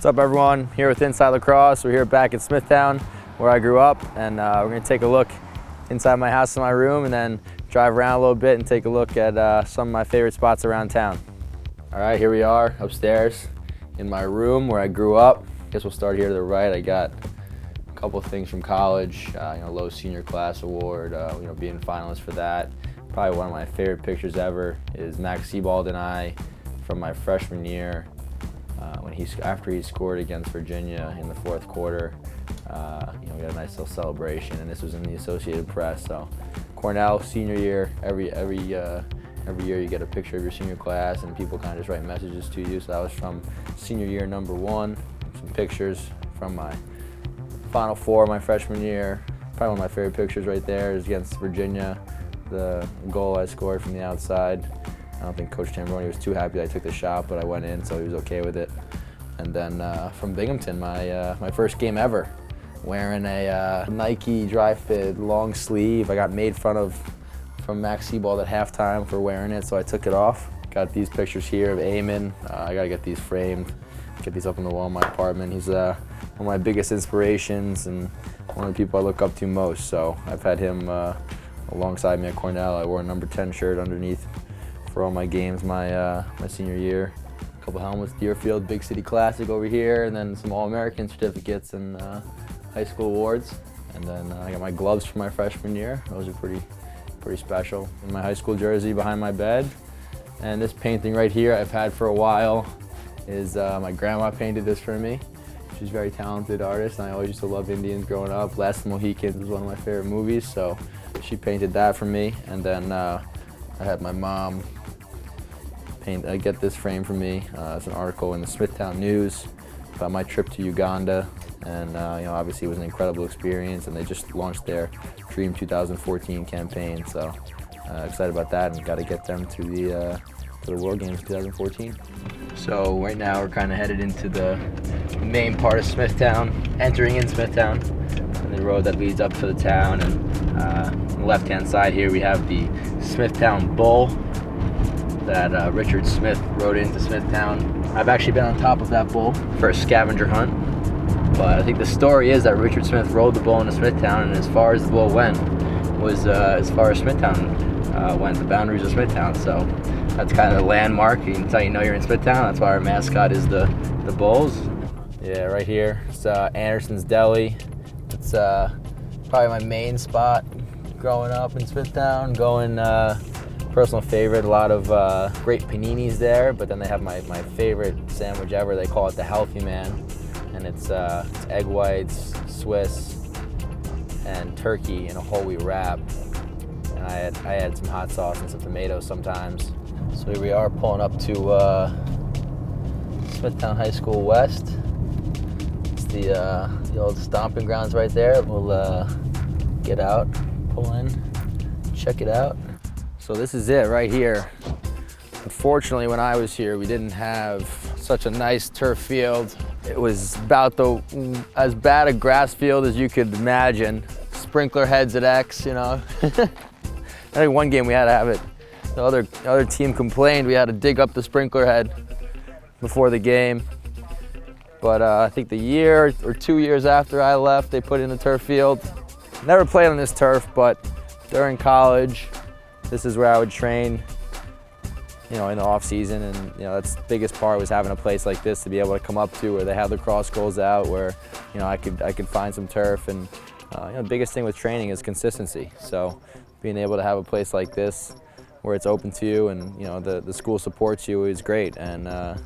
What's up, everyone? Here with Inside Lacrosse. We're here back in Smithtown, where I grew up, and we're going to take a look inside my house and my room, and then drive around a little bit and take a look at some of my favorite spots around town. All right, here we are upstairs in my room where I grew up. I guess we'll start here to the right. I got a couple of things from college, low senior class award, being finalist for that. Probably one of my favorite pictures ever is Max Sebald and I from my freshman year. After he scored against Virginia in the fourth quarter, we had a nice little celebration, and this was in the Associated Press. So, Cornell senior year, every year you get a picture of your senior class, and people kind of just write messages to you. So that was from senior year number 1. Some pictures from my Final Four my freshman year. Probably one of my favorite pictures right there is against Virginia, the goal I scored from the outside. I don't think Coach Tambroni was too happy that I took the shot, but I went in, so he was okay with it. And then from Binghamton, my first game ever, wearing a Nike dry fit long sleeve. I got made fun of from Max Sebald at halftime for wearing it, so I took it off. Got these pictures here of Eamon. I gotta get these framed, get these up on the wall in my apartment. He's one of my biggest inspirations and one of the people I look up to most. So I've had him alongside me at Cornell. I wore a number 10 shirt underneath for all my games my senior year. A couple helmets, Deerfield Big City Classic over here, and then some All-American certificates and high school awards. And then I got my gloves for my freshman year. Those are pretty special. And my high school jersey behind my bed. And this painting right here I've had for a while is my grandma painted this for me. She's a very talented artist, and I always used to love Indians growing up. Last of the Mohicans was one of my favorite movies, so she painted that for me. And then I had my mom get this frame for me. It's an article in the Smithtown News about my trip to Uganda, and obviously it was an incredible experience, and they just launched their Dream 2014 campaign, so excited about that, and got to get them to the World Games 2014. So right now we're kind of headed into the main part of Smithtown, entering in Smithtown, and the road that leads up to the town. And on the left-hand side here we have the Smithtown Bull that Richard Smith rode into Smithtown. I've actually been on top of that bull for a scavenger hunt, but I think the story is that Richard Smith rode the bull into Smithtown, and as far as the bull went was as far as Smithtown went, the boundaries of Smithtown. So that's kind of the landmark. That's how you know you're in Smithtown. That's why our mascot is the bulls. Yeah, right here, it's Anderson's Deli. It's probably my main spot growing up in Smithtown. Personal favorite, a lot of great paninis there, but then they have my favorite sandwich ever. They call it the Healthy Man, and it's egg whites, Swiss, and turkey in a whole wheat wrap. And I add some hot sauce and some tomatoes sometimes. So here we are pulling up to Smithtown High School West. It's the old stomping grounds right there. We'll get out, pull in, check it out. So this is it right here. Unfortunately, when I was here, we didn't have such a nice turf field. It was about as bad a grass field as you could imagine. Sprinkler heads at X, I think one game we had to have it. The other team complained we had to dig up the sprinkler head before the game. But I think the year or 2 years after I left, they put in the turf field. Never played on this turf, but during college, this is where I would train, in the off season, and that's the biggest part, was having a place like this to be able to come up to, where they have the cross goals out, where I could find some turf. And the biggest thing with training is consistency. So being able to have a place like this where it's open to you, and the school supports you, is great. And I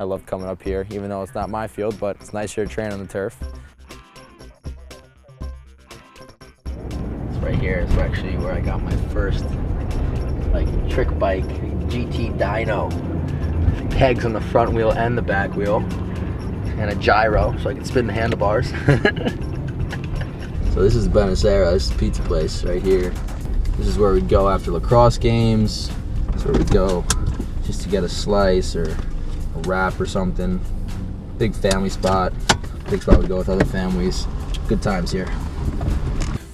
love coming up here, even though it's not my field, but it's nice here to train on the turf. Right here is actually where I got my first trick bike, GT Dyno. Pegs on the front wheel and the back wheel, and a gyro so I can spin the handlebars. So this is Buona Vita. This is the pizza place right here. This is where we'd go after lacrosse games. That's where we'd go just to get a slice or a wrap or something. Big family spot. Big spot we go with other families. Good times here.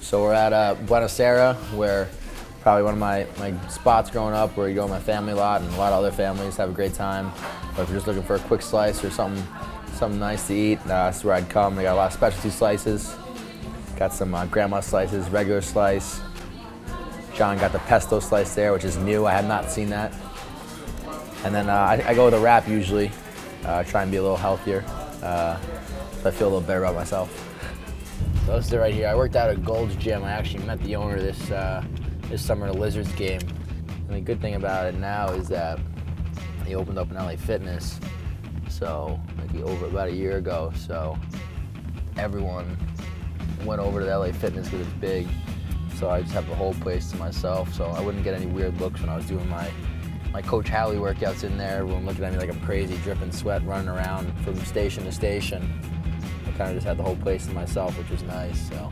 So we're at Buona Vita, where probably one of my spots growing up, where you go with my family a lot, and a lot of other families have a great time. But if you're just looking for a quick slice or something something nice to eat, that's where I'd come. They got a lot of specialty slices. Got some grandma slices, regular slice. John got the pesto slice there, which is new. I had not seen that. And then I go with a wrap usually, try and be a little healthier, so I feel a little better about myself. So this is it right here. I worked out at Gold's Gym. I actually met the owner this summer at a Lizards game. And the good thing about it now is that he opened up an LA Fitness, so maybe about a year ago. So everyone went over to the LA Fitness because it's big. So I just have the whole place to myself, so I wouldn't get any weird looks when I was doing my Coach Howley workouts in there. Everyone looking at me like I'm crazy, dripping sweat, running around from station to station. I kind of just had the whole place to myself, which was nice. So.